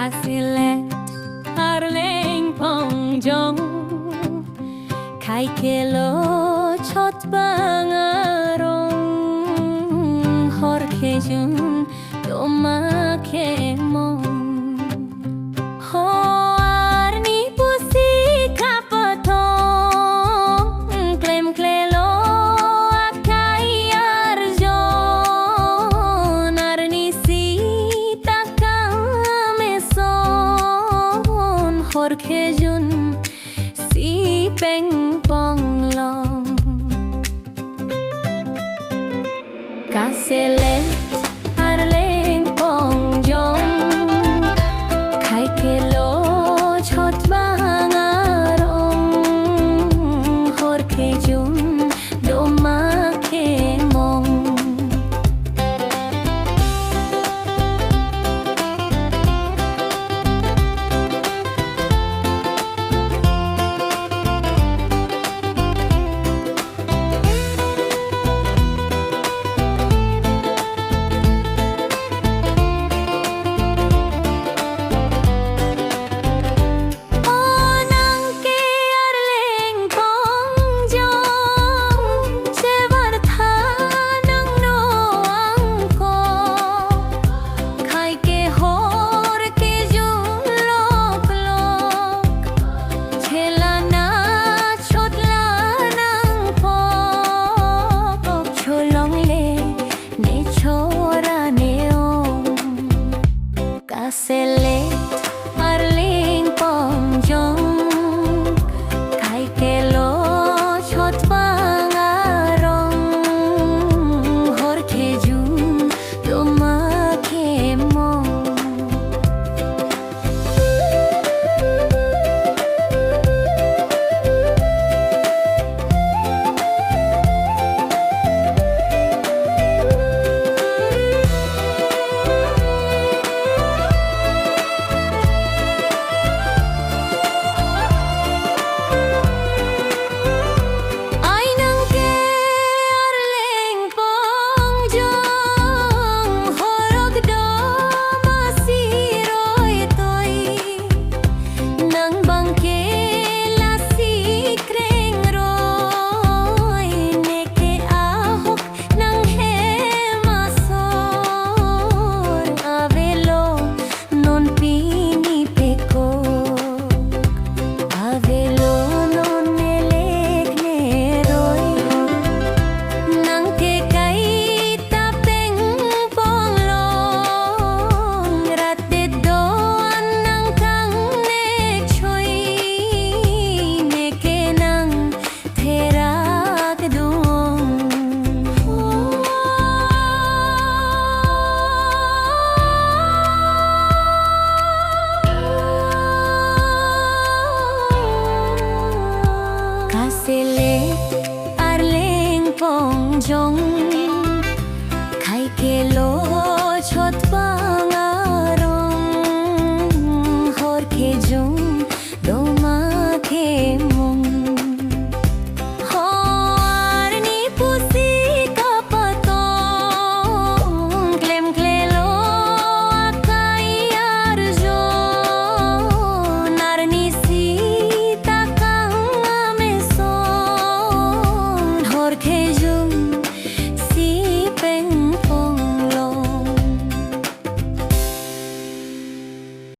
Casilet arleng pong jong kai kelo chot bangarong hor kejun doma kemong ho arni pusi kapatong klem klelo akai arjon arni si takameson hor kejun si peng pong long Casilet arleng pong jong kai kelo chot bangarong hor kejun doma kemong Casilet arleng pong jong kai kelo chot bangarong hor kejun doma kemong Casilet arleng pong jong